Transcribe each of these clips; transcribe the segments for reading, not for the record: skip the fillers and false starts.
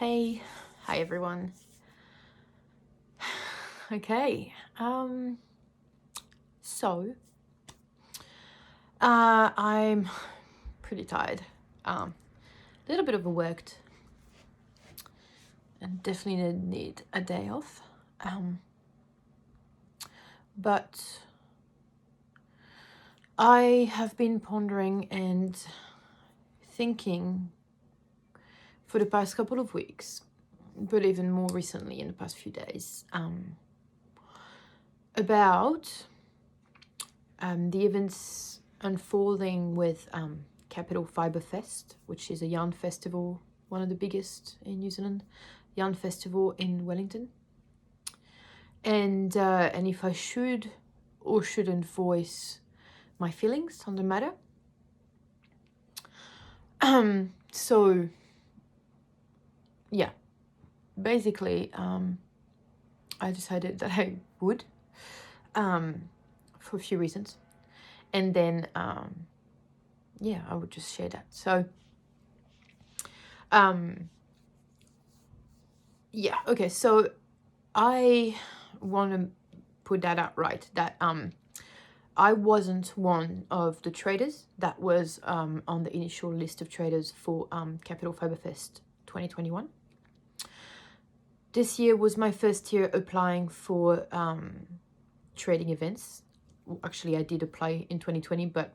Hey, hi everyone. Okay, so I'm pretty tired. A little bit overworked, and definitely need a day off. But I have been pondering and thinking for the past couple of weeks, but even more recently in the past few days, about the events unfolding with Capital Fibre Fest, which is a yarn festival, one of the biggest in New Zealand, yarn festival in Wellington. And if I should or shouldn't voice my feelings on the matter. So yeah, basically I decided that I would for a few reasons, and then yeah, I would just share that. So yeah, okay, so I want to put that out right, that I wasn't one of the traders that was on the initial list of traders for Capital Fibre Fest 2021. This year was my first year applying for trading events. Actually, I did apply in 2020, but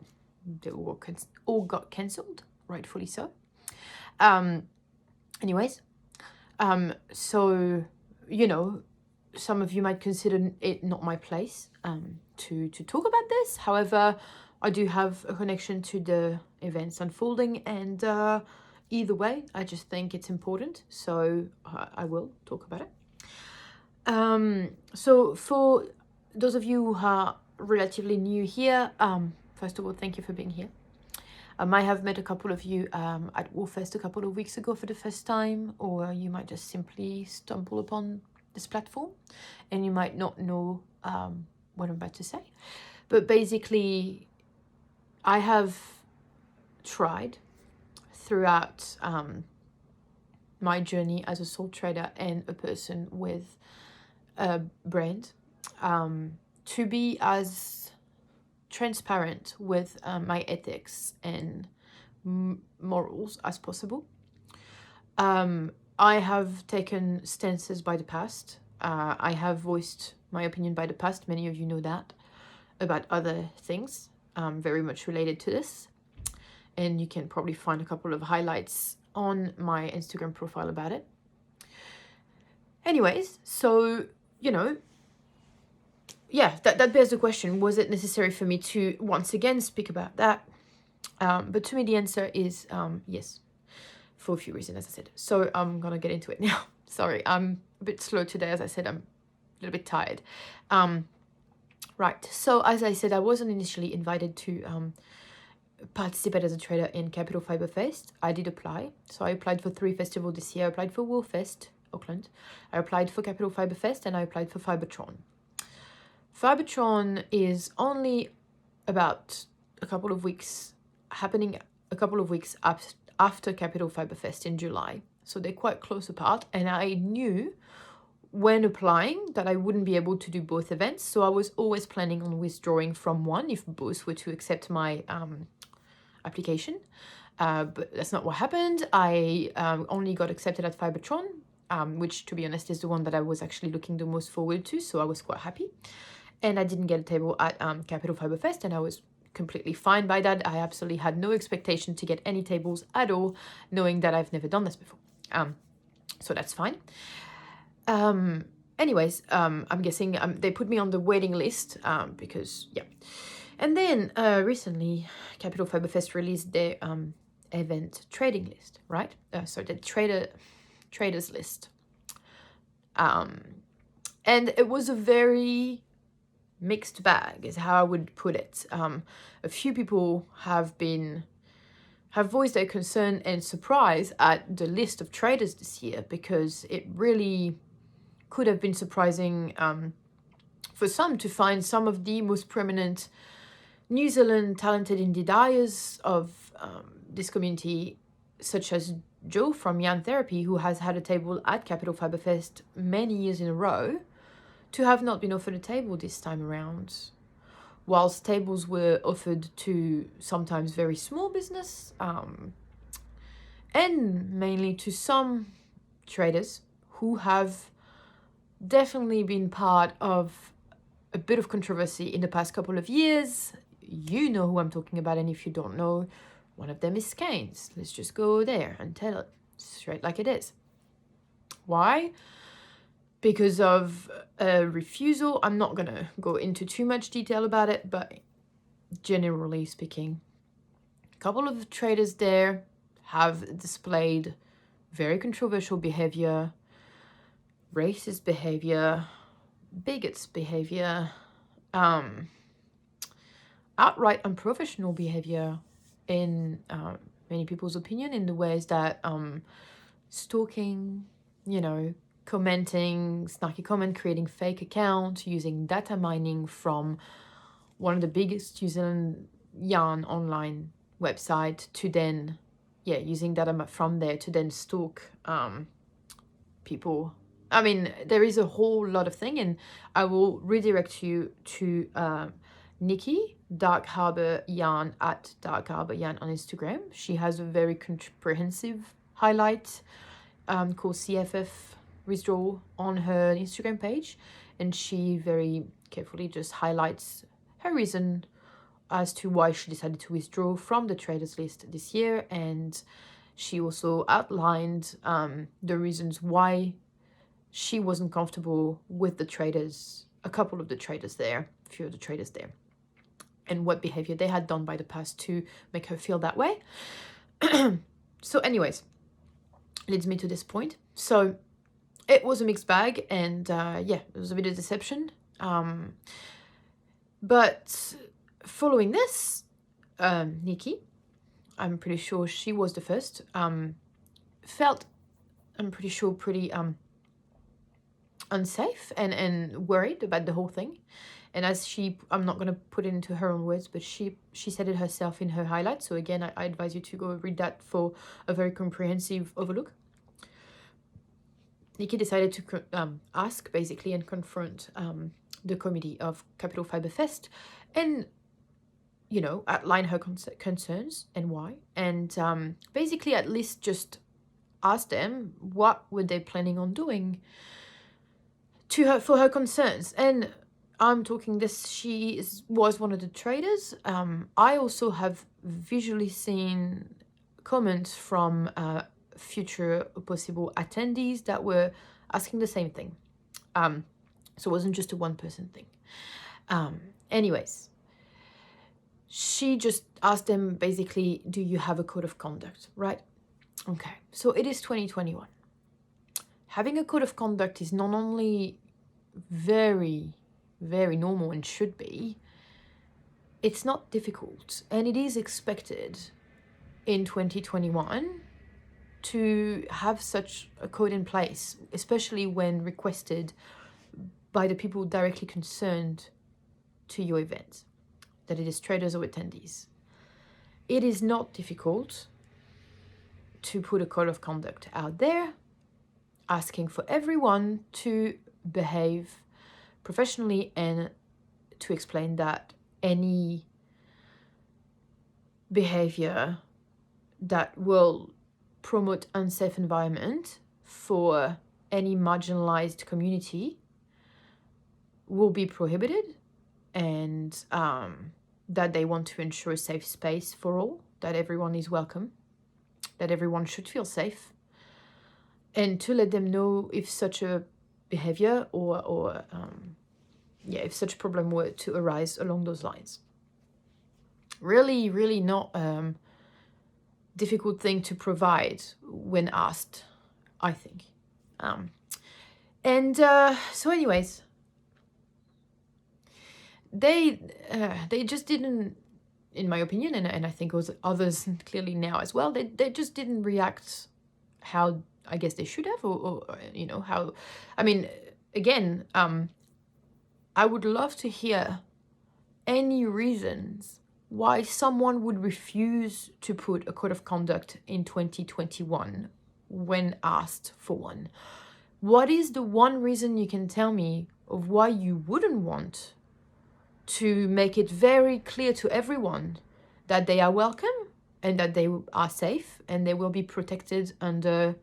they all got cancelled, rightfully so. Anyways, so, you know, some of you might consider it not my place to talk about this. However, I do have a connection to the events unfolding, and either way, I just think it's important, so I will talk about it. So for those of you who are relatively new here, first of all, thank you for being here. I might have met a couple of you at Warfest a couple of weeks ago for the first time, or you might just simply stumble upon this platform and you might not know what I'm about to say. But basically, I have tried throughout my journey as a sole trader and a person with a brand to be as transparent with my ethics and morals as possible. I have taken stances by the past. I have voiced my opinion by the past. Many of you know that, about other things very much related to this. And you can probably find a couple of highlights on my Instagram profile about it. Anyways, so, you know, yeah, that bears the question, was it necessary for me to once again speak about that? But to me, the answer is yes, for a few reasons, as I said. So I'm gonna get into it now. Sorry, I'm a bit slow today. As I said, I'm a little bit tired. Right, so as I said, I wasn't initially invited to participate as a trader in Capital Fibre Fest. I did apply. So I applied for 3 festivals this year. I applied for Warfest, Auckland. I applied for Capital Fibre Fest, and I applied for Fibretron. Fibretron is only about a couple of weeks after Capital Fibre Fest in July. So they're quite close apart. And I knew when applying that I wouldn't be able to do both events. So I was always planning on withdrawing from one if both were to accept my application. But that's not what happened. I only got accepted at Fibretron, which, to be honest, is the one that I was actually looking the most forward to. So I was quite happy. And I didn't get a table at Capital Fibre Fest, and I was completely fine by that. I absolutely had no expectation to get any tables at all, knowing that I've never done this before. So that's fine. Anyways, I'm guessing they put me on the waiting list because, yeah. And then recently, Capital Fibre Fest released their event trading list, right? So the traders list. And it was a very mixed bag, is how I would put it. A few people have voiced their concern and surprise at the list of traders this year, because it really could have been surprising for some to find some of the most prominent New Zealand talented indie dyers of this community, such as Joe from Yarn Therapy, who has had a table at Capital Fibre Fest many years in a row, to have not been offered a table this time around. Whilst tables were offered to sometimes very small business, and mainly to some traders who have definitely been part of a bit of controversy in the past couple of years. You know who I'm talking about, and if you don't know, one of them is Skeins. Let's just go there and tell it straight like it is. Why? Because of a refusal. I'm not gonna go into too much detail about it, but generally speaking, a couple of traders there have displayed very controversial behavior, racist behavior, bigots behavior, outright unprofessional behavior in many people's opinion, in the ways that stalking, commenting, snarky comment, creating fake accounts, using data mining from one of the biggest New Zealand yarn online website to then, using data from there to then stalk people. I mean, there is a whole lot of thing, and I will redirect you to Nikki, Dark Harbour Yarn, at Dark Harbour Yarn on Instagram. She has a very comprehensive highlight called CFF withdrawal on her Instagram page, and she very carefully just highlights her reason as to why she decided to withdraw from the traders list this year, and she also outlined the reasons why she wasn't comfortable with the traders, a couple of the traders there, a few of the traders there, and what behavior they had done by the past to make her feel that way. So anyways, leads me to this point. So it was a mixed bag, and it was a bit of deception. But following this, Nikki, I'm pretty sure she was the first, felt, I'm pretty sure, pretty unsafe and worried about the whole thing. And as I'm not going to put it into her own words, but she said it herself in her highlights. So again, I advise you to go read that for a very comprehensive overlook. Nikki decided to ask, basically, and confront the committee of Capital Fibre Fest and, outline her concerns and why. And basically at least just ask them what were they planning on doing to her for her concerns. And I'm talking this, she was one of the traders. I also have visually seen comments from future possible attendees that were asking the same thing. So it wasn't just a one-person thing. Anyways, she just asked them basically, do you have a code of conduct, right? Okay, so it is 2021. Having a code of conduct is not only very, very normal and should be, it's not difficult, and it is expected in 2021 to have such a code in place, especially when requested by the people directly concerned to your event, that it is traders or attendees. It is not difficult to put a code of conduct out there, asking for everyone to behave professionally and to explain that any behavior that will promote unsafe environment for any marginalized community will be prohibited, and that they want to ensure a safe space for all, that everyone is welcome, that everyone should feel safe, and to let them know if such a behavior or if such problem were to arise along those lines. Really, really not difficult thing to provide when asked, I think. So anyways, they just didn't, in my opinion, and I think others clearly now as well, they just didn't react how I guess they should have, or how, I mean, again, I would love to hear any reasons why someone would refuse to put a code of conduct in 2021 when asked for one. What is the one reason you can tell me of why you wouldn't want to make it very clear to everyone that they are welcome and that they are safe and they will be protected under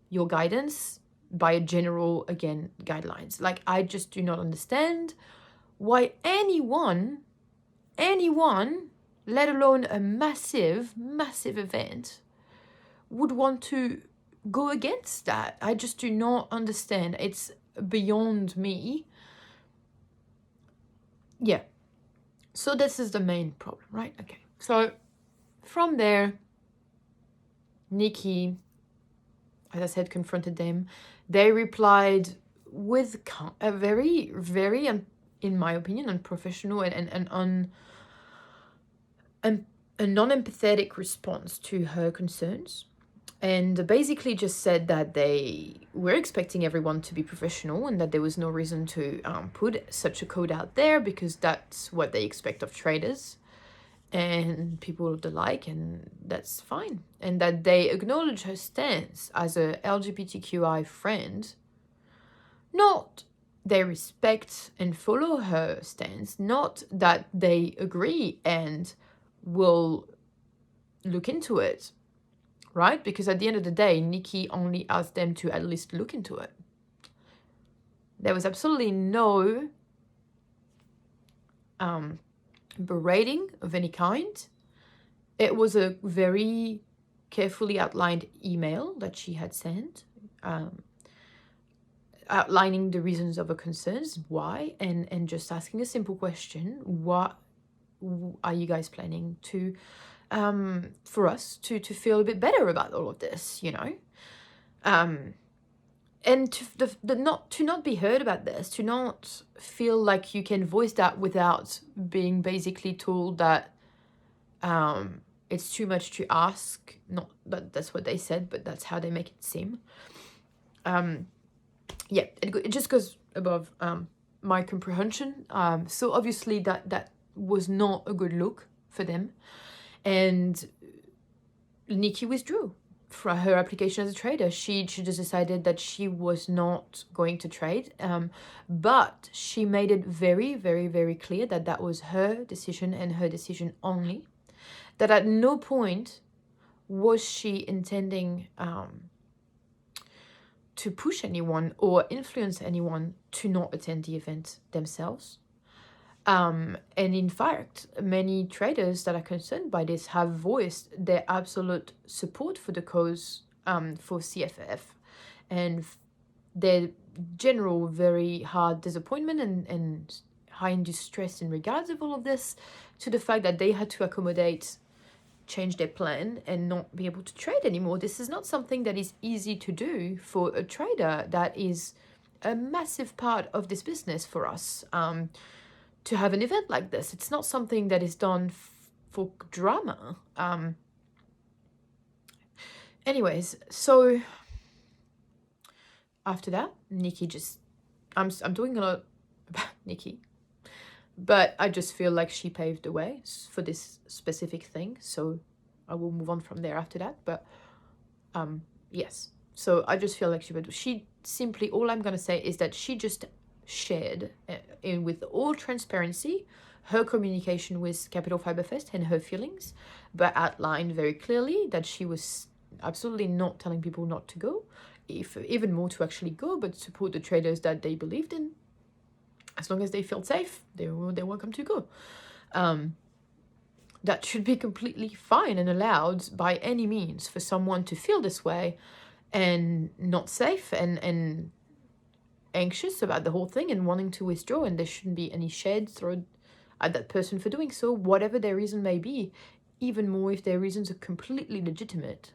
your guidance by a general, again, guidelines? Like, I just do not understand why anyone, let alone a massive event, would want to go against that. I just do not understand. It's beyond me. Yeah. So this is the main problem, right? Okay. So from there, Nikki, as I said, confronted them. They replied with a very, in my opinion, unprofessional and a non-empathetic response to her concerns. And basically just said that they were expecting everyone to be professional and that there was no reason to put such a code out there because that's what they expect of traders and people of the like, and that's fine. And that they acknowledge her stance as a LGBTQI friend, not they respect and follow her stance, not that they agree and will look into it. Right? Because at the end of the day, Nikki only asked them to at least look into it. There was absolutely no berating of any kind. It was a very carefully outlined email that she had sent, outlining the reasons of her concerns, why, and just asking a simple question: what are you guys planning to for us to feel a bit better about all of this, you know? And to not be heard about this, to not feel like you can voice that without being basically told that it's too much to ask. Not that that's what they said, but that's how they make it seem. Yeah, it just goes above my comprehension. So obviously that was not a good look for them. And Nikki withdrew from her application as a trader. She just decided that she was not going to trade. But she made it very, very clear that that was her decision and her decision only. That at no point was she intending to push anyone or influence anyone to not attend the event themselves. And in fact, many traders that are concerned by this have voiced their absolute support for the cause for CFF and their general very hard disappointment and high-induced stress in regards of all of this, to the fact that they had to accommodate, change their plan and not be able to trade anymore. This is not something that is easy to do for a trader. That is a massive part of this business for us. To have an event like this, it's not something that is done for drama. Anyways, so after that, Nikki just, I'm doing a lot about Nikki, but I just feel like she paved the way for this specific thing. So I will move on from there after that. But yes, so I just feel like she simply, all I'm gonna say is that she just shared with all transparency her communication with Capital Fibre Fest and her feelings, but outlined very clearly that she was absolutely not telling people not to go, if even more to actually go, but support the traders that they believed in. As long as they felt safe, they're welcome to go. That should be completely fine and allowed by any means for someone to feel this way and not safe and anxious about the whole thing and wanting to withdraw, and there shouldn't be any shade thrown at that person for doing so, whatever their reason may be, even more if their reasons are completely legitimate.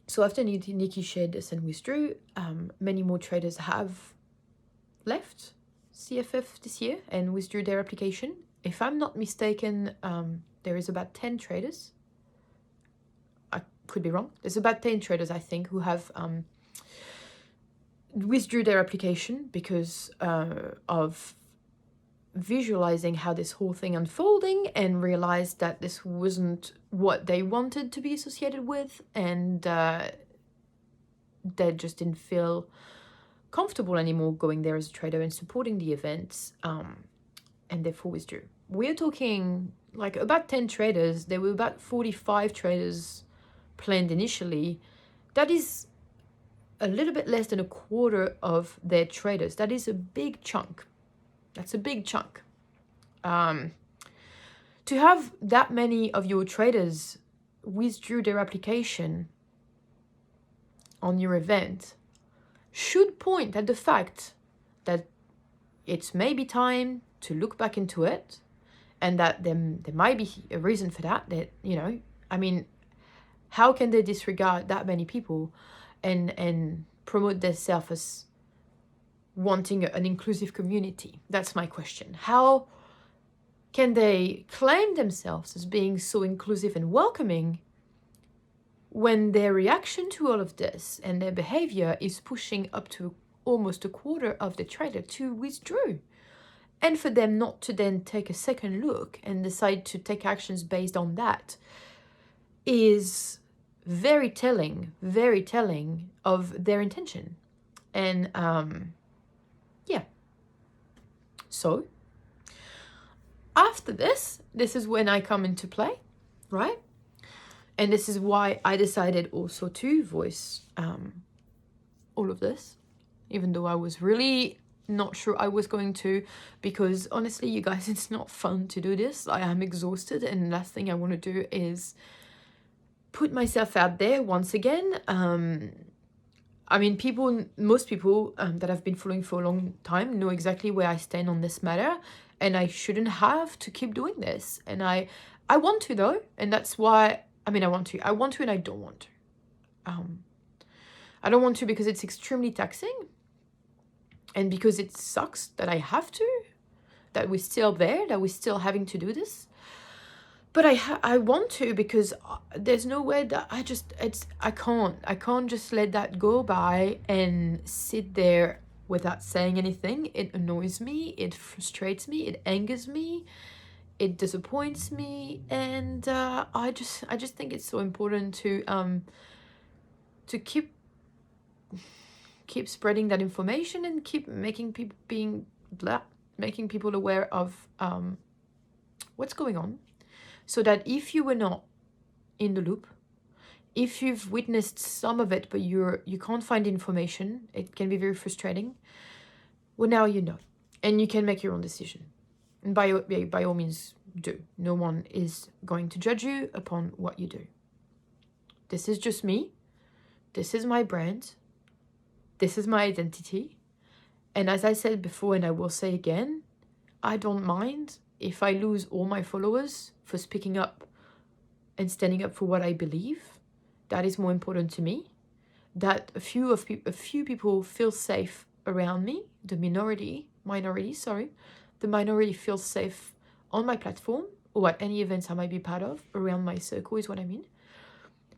So after Nikki shared this and withdrew, many more traders have left CFF this year and withdrew their application. If I'm not mistaken, there is about 10 traders. I could be wrong. There's about 10 traders, I think, who have withdrew their application because of visualizing how this whole thing unfolding and realized that this wasn't what they wanted to be associated with, and they just didn't feel comfortable anymore going there as a trader and supporting the events, and therefore withdrew. We're talking like about 10 traders. There were about 45 traders planned initially. That is a little bit less than a quarter of their traders. That is a big chunk. That's a big chunk. To have that many of your traders withdrew their application on your event should point at the fact that it's maybe time to look back into it, and that there might be a reason for that, I mean, how can they disregard that many people and promote themselves as wanting an inclusive community? That's my question. How can they claim themselves as being so inclusive and welcoming when their reaction to all of this and their behavior is pushing up to almost a quarter of the trader to withdraw? And for them not to then take a second look and decide to take actions based on that is very telling of their intention. And so after this is when I come into play, right? And this is why I decided also to voice all of this, even though I was really not sure I was going to, because honestly, you guys, it's not fun to do this. I am exhausted, and the last thing I want to do is put myself out there once again. I mean, most people that I've been following for a long time know exactly where I stand on this matter, and I shouldn't have to keep doing this. And I want to, though, and that's why, I want to and I don't want to. I don't want to because it's extremely taxing, and because it sucks that I have to, that we're still there, that we're still having to do this. But I want to, because there's no way that I can't just let that go by and sit there without saying anything. It annoys me, it frustrates me, it angers me, it disappoints me, and I just think it's so important to keep spreading that information and keep making people aware of what's going on, so that if you were not in the loop, if you've witnessed some of it but you can't find information, it can be very frustrating. Well, now you know, and you can make your own decision. And by all means, do. No one is going to judge you upon what you do. This is just me. This is my brand. This is my identity. And as I said before, and I will say again, I don't mind if I lose all my followers for speaking up and standing up for what I believe. That is more important to me. That a few people feel safe around me. The minority feels safe on my platform or at any events I might be part of around my circle is what I mean.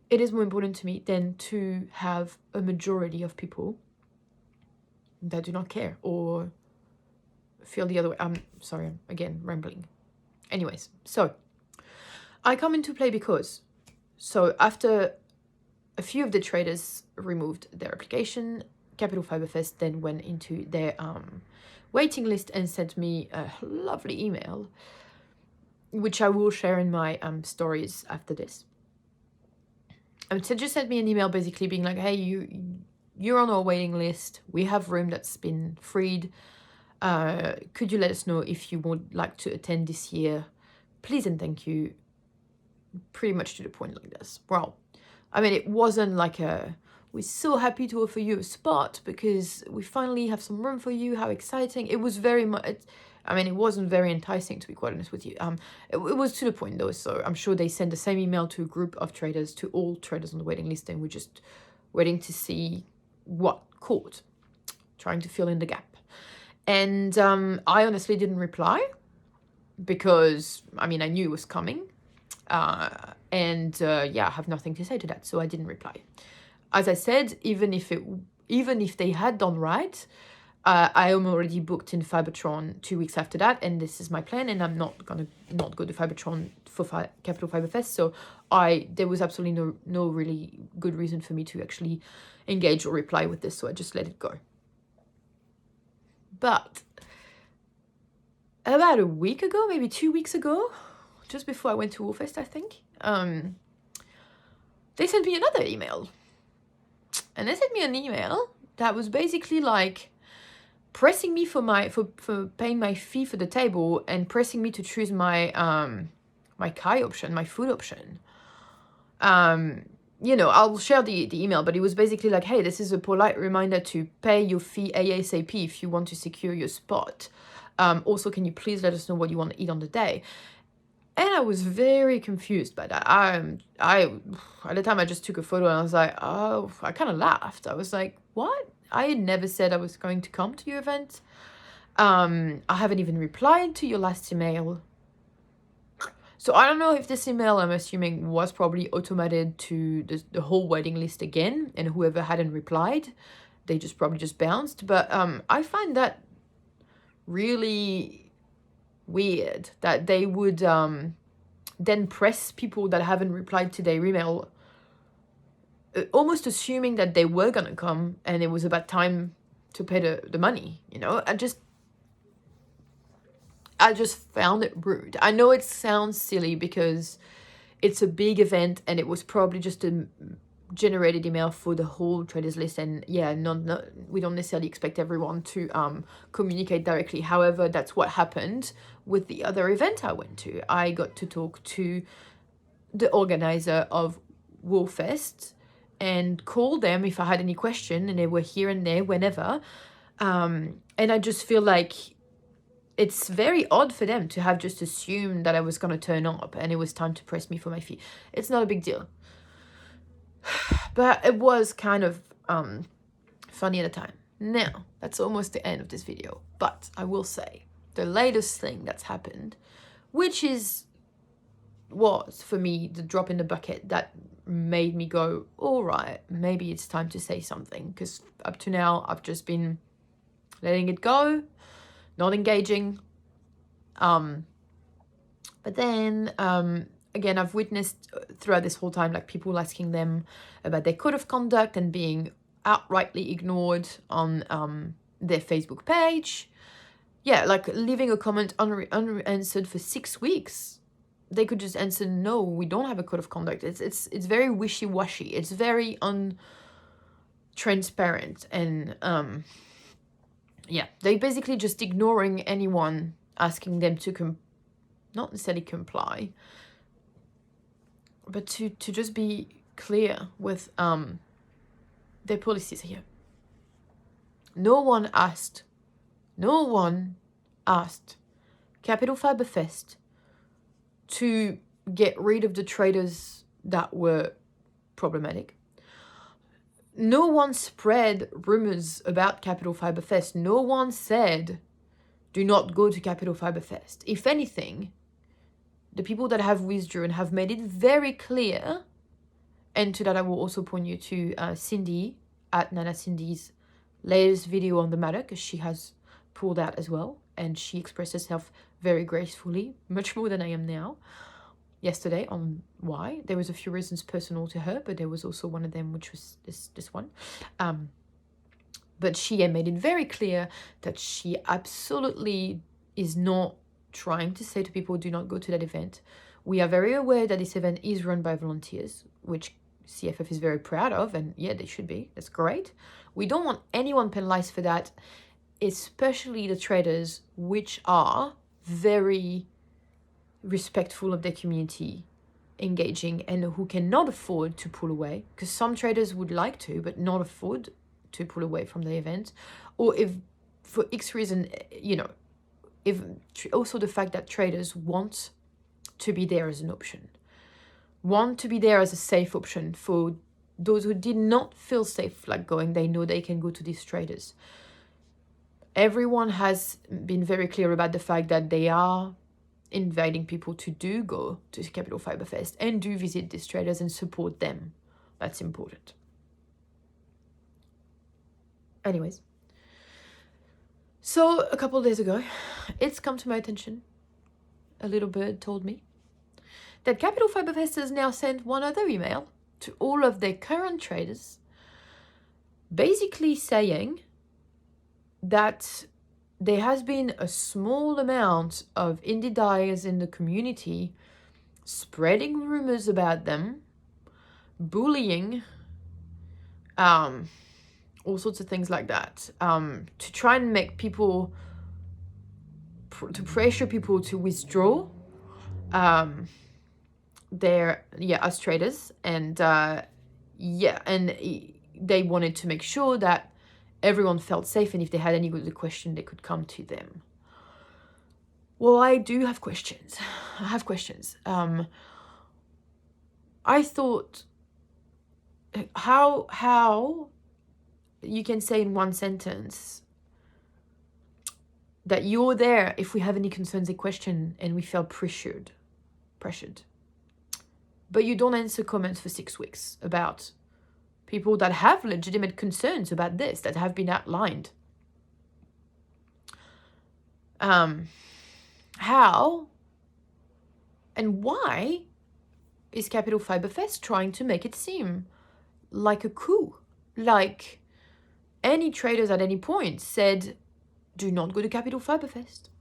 It is more important to me than to have a majority of people that do not care or feel the other way. I'm sorry, I'm again rambling. Anyways, so I come into play because, so after a few of the traders removed their application, Capital Fiberfest then went into their waiting list and sent me a lovely email, which I will share in my stories after this. So just sent me an email basically being like, hey, you're on our waiting list. We have room that's been freed. Could you let us know if you would like to attend this year? Please and thank you. Pretty much to the point like this. Well, it wasn't like we're so happy to offer you a spot because we finally have some room for you. How exciting. It was very much, it wasn't very enticing, to be quite honest with you. It was to the point though, so I'm sure they sent the same email to a group of traders, to all traders on the waiting list, and we're just waiting to see what caught, trying to fill in the gap. And I honestly didn't reply because, I knew it was coming. I have nothing to say to that, so I didn't reply. As I said, even if they had done right, I am already booked in Fibretron 2 weeks after that, and this is my plan, and I'm not gonna not go to Fibretron for Capital Fibre Fest. So there was absolutely no really good reason for me to actually engage or reply with this, so I just let it go. But about a week ago, maybe 2 weeks ago, just before I went to Warfest, I think, they sent me another email. And they sent me an email that was basically like pressing me for paying my fee for the table and pressing me to choose my my Kai option, my food option. You know, I'll share the email, but it was basically like, hey, this is a polite reminder to pay your fee ASAP if you want to secure your spot. Also, can you please let us know what you want to eat on the day? And I was very confused by that. At the time I just took a photo and I was like, oh, I kind of laughed. I was like, what? I had never said I was going to come to your event. I haven't even replied to your last email. So I don't know if this email, I'm assuming, was probably automated to the whole waiting list again, and whoever hadn't replied, they just probably just bounced. But I find that really weird that they would then press people that haven't replied to their email, almost assuming that they were gonna come and it was about time to pay the money. You know, I just found it rude. I know it sounds silly because it's a big event and it was probably just a generated email for the whole traders list, and yeah, we don't necessarily expect everyone to communicate directly. However, that's what happened with the other event I went to. I got to talk to the organizer of Warfest and call them if I had any question, and they were here and there whenever. And I just feel like it's very odd for them to have just assumed that I was going to turn up and it was time to press me for my fee. It's not a big deal. But it was kind of funny at the time. Now, that's almost the end of this video. But I will say, the latest thing that's happened, which was for me the drop in the bucket that made me go, all right, maybe it's time to say something. Because up to now, I've just been letting it go, not engaging. But then again, I've witnessed throughout this whole time, like, people asking them about their code of conduct and being outrightly ignored on their Facebook page. Yeah, like leaving a comment unanswered for 6 weeks. They could just answer, no, we don't have a code of conduct. It's very wishy-washy. It's very untransparent. And yeah, they're basically just ignoring anyone asking them to not necessarily comply, but to just be clear with their policies here. No one asked Capital Fibre Fest to get rid of the traders that were problematic. No one spread rumors about Capital Fibre Fest. No one said, do not go to Capital Fibre Fest. If anything, the people that have withdrawn have made it very clear, and to that I will also point you to Cindy, at Nana Cindy's latest video on the matter, because she has pulled out as well, and she expressed herself very gracefully, much more than I am now, yesterday on why. There was a few reasons personal to her, but there was also one of them, which was this one. But she had made it very clear that she absolutely is not trying to say to people, do not go to that event. We are very aware that this event is run by volunteers, which CFF is very proud of, and yeah, they should be. That's great. We don't want anyone penalized for that, especially the traders, which are very respectful of their community, engaging, and who cannot afford to pull away, because some traders would like to, but not afford to pull away from the event, or if for X reason, you know, if also the fact that traders want to be there as an option, want to be there as a safe option for those who did not feel safe like going. They know they can go to these traders. Everyone has been very clear about the fact that they are inviting people to do go to Capital Fibre Fest and do visit these traders and support them. That's important. Anyways, So a couple of days ago, it's come to my attention, a little bird told me, that Capital Fibre Fest has now sent one other email to all of their current traders, basically saying that there has been a small amount of indie dyers in the community spreading rumors about them, bullying, all sorts of things like that, to try and make people, to pressure people to withdraw us traders, and they wanted to make sure that everyone felt safe, and if they had any good question, they could come to them. Well, I do have questions. I thought, how you can say in one sentence that you're there if we have any concerns or question and we felt pressured, but you don't answer comments for 6 weeks about people that have legitimate concerns about this, that have been outlined. How and why is Capital Fibre Fest trying to make it seem like a coup? Like any traders at any point said, do not go to Capital Fibre Fest.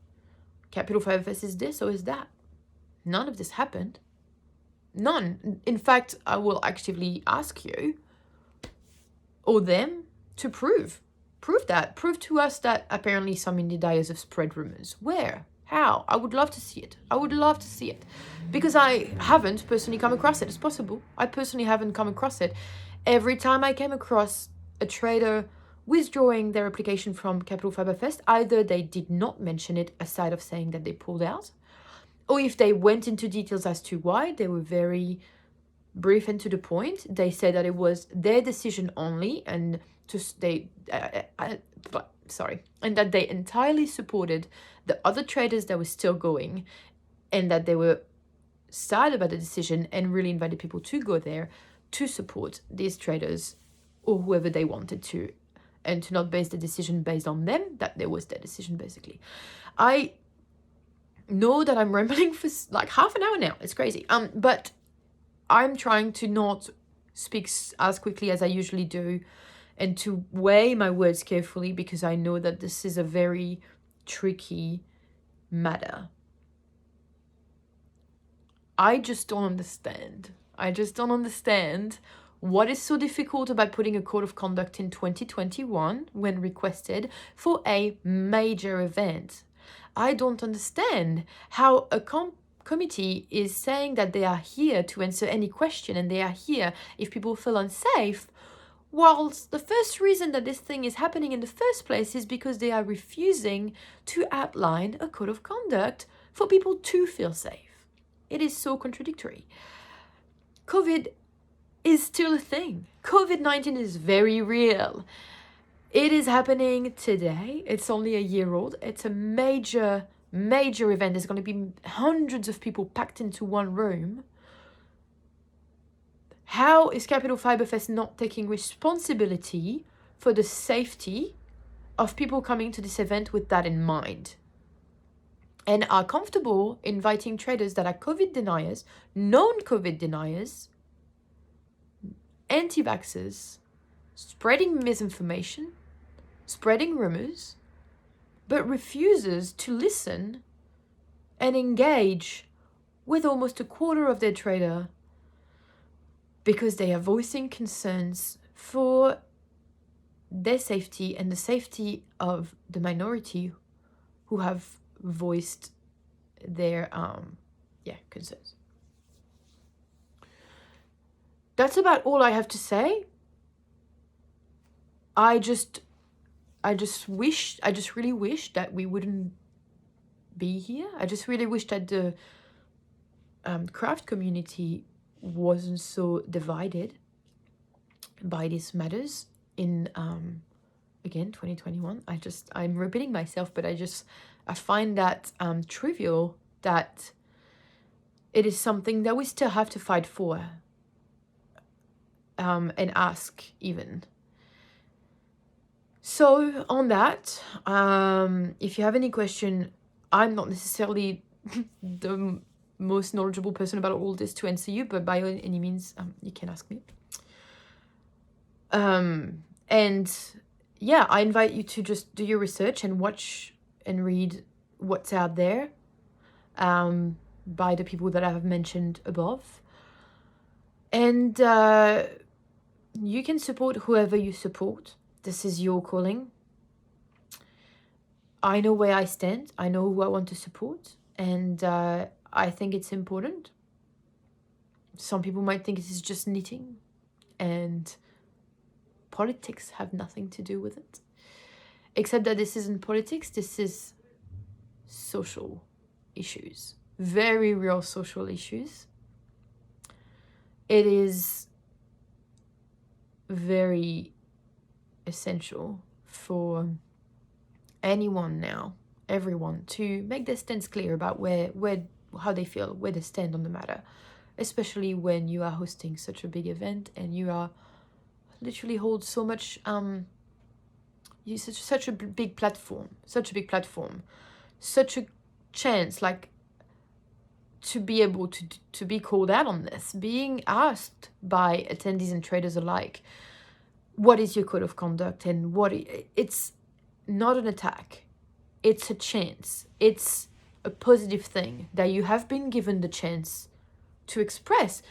Capital Fibre Fest is this or is that. None of this happened. None. In fact, I will actively ask you or them to prove to us that apparently some indie dyers have spread rumors. Where? How? I would love to see it. Because I haven't personally come across it. It's possible. I personally haven't come across it. Every time I came across a trader withdrawing their application from Capital Fibre Fest, either they did not mention it aside of saying that they pulled out, or if they went into details as to why, they were very brief and to the point. They said that it was their decision only, and and that they entirely supported the other traders that were still going, and that they were sad about the decision and really invited people to go there to support these traders or whoever they wanted to, and to not base the decision based on them, that there was their decision basically. I know that I'm rambling for like half an hour now. It's crazy. But I'm trying to not speak as quickly as I usually do, and to weigh my words carefully, because I know that this is a very tricky matter. I just don't understand. What is so difficult about putting a code of conduct in 2021 when requested for a major event. I don't understand how a committee is saying that they are here to answer any question, and they are here if people feel unsafe, whilst the first reason that this thing is happening in the first place is because they are refusing to outline a code of conduct for people to feel safe. It is so contradictory. COVID is still a thing. COVID-19 is very real. It is happening today. It's only a year old. It's a major event. There's going to be hundreds of people packed into one room. How is Capital Fibre Fest not taking responsibility for the safety of people coming to this event with that in mind, and are comfortable inviting traders that are COVID deniers, known COVID deniers, anti-vaxxers, spreading misinformation, spreading rumors, but refuses to listen and engage with almost a quarter of their trader, because they are voicing concerns for their safety and the safety of the minority who have voiced their concerns. That's about all I have to say. I just really wish that we wouldn't be here. I just really wish that the craft community wasn't so divided by these matters in again 2021. I'm repeating myself, but I find that trivial that it is something that we still have to fight for, and ask even. So on that, if you have any question, I'm not necessarily the most knowledgeable person about all this to answer you, but by any means, you can ask me. And yeah, I invite you to just do your research and watch and read what's out there by the people that I have mentioned above. And you can support whoever you support. This is your calling. I know where I stand. I know who I want to support. And I think it's important. Some people might think this is just knitting. And politics have nothing to do with it. Except that this isn't politics. This is social issues. Very real social issues. It is very essential for anyone now, everyone, to make their stance clear about how they feel, where they stand on the matter, especially when you are hosting such a big event and you are literally hold so much such a big platform, such a chance, like, to be able to be called out on this, being asked by attendees and traders alike, what is your code of conduct, and it's not an attack, it's a chance, it's a positive thing that you have been given the chance to express.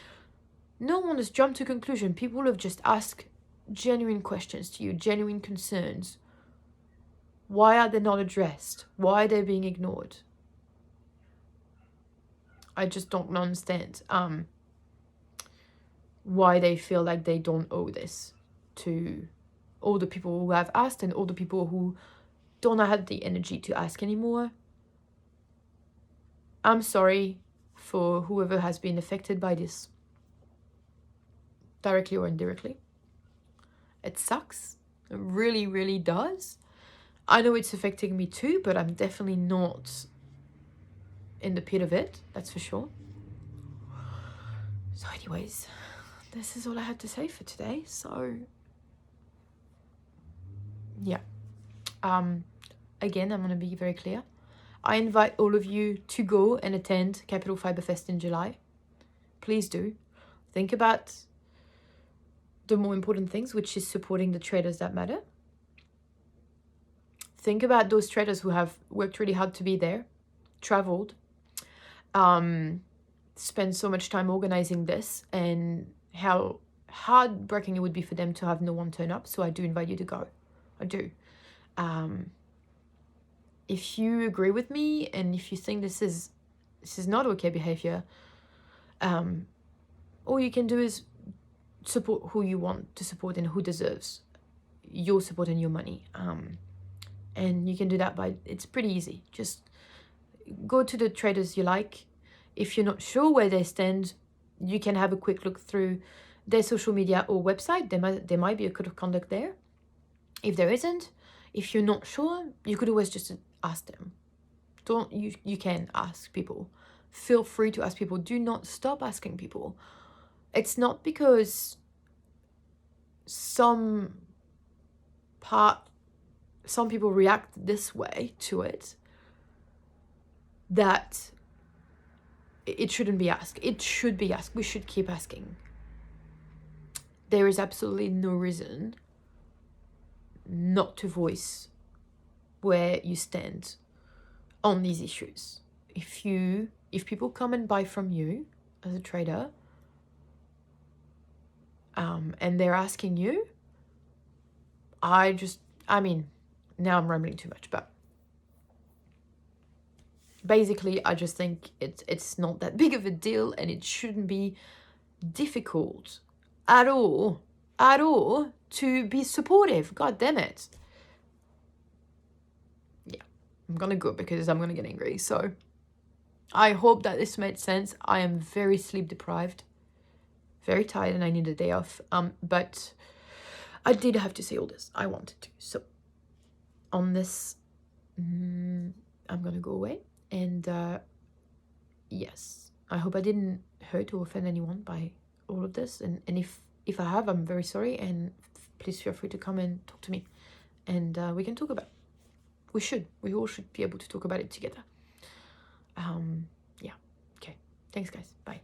No one has jumped to conclusion. People have just asked genuine questions to you, genuine concerns. Why are they not addressed? Why are they being ignored? I just don't understand why they feel like they don't owe this to all the people who have asked and all the people who don't have the energy to ask anymore. I'm sorry for whoever has been affected by this, directly or indirectly. It sucks. It really, really does. I know it's affecting me too, but I'm definitely not in the pit of it, that's for sure. So anyways, this is all I had to say for today. So yeah, again, I'm going to be very clear. I invite all of you to go and attend Capital Fibre Fest in July. Please do. Think about the more important things, which is supporting the traders that matter. Think about those traders who have worked really hard to be there, traveled, spent so much time organizing this, and how heartbreaking it would be for them to have no one turn up. So I do invite you to go. I do. If you agree with me and if you think this is not okay behavior, all you can do is support who you want to support and who deserves your support and your money. And you can do that it's pretty easy. Just go to the traders you like. If you're not sure where they stand, you can have a quick look through their social media or website. There might be a code of conduct there. If there isn't, if you're not sure, you could always just ask them. You can ask people. Feel free to ask people. Do not stop asking people. It's not because some people react this way to it that it shouldn't be asked. It should be asked. We should keep asking. There is absolutely no reason not to voice where you stand on these issues. If people come and buy from you as a trader, and they're asking you, now I'm rambling too much, but basically I just think it's not that big of a deal, and it shouldn't be difficult at all to be supportive. God damn it. Yeah, I'm gonna go because I'm gonna get angry. So I hope that this made sense. I am very sleep deprived, very tired, and I need a day off. But I did have to say all this. I wanted to. So on this, I'm gonna go away. And yes, I hope I didn't hurt or offend anyone by all of this. And if I have, I'm very sorry. And please feel free to come and talk to me. and we can talk about it. We all should be able to talk about it together. Yeah, okay, thanks guys, bye.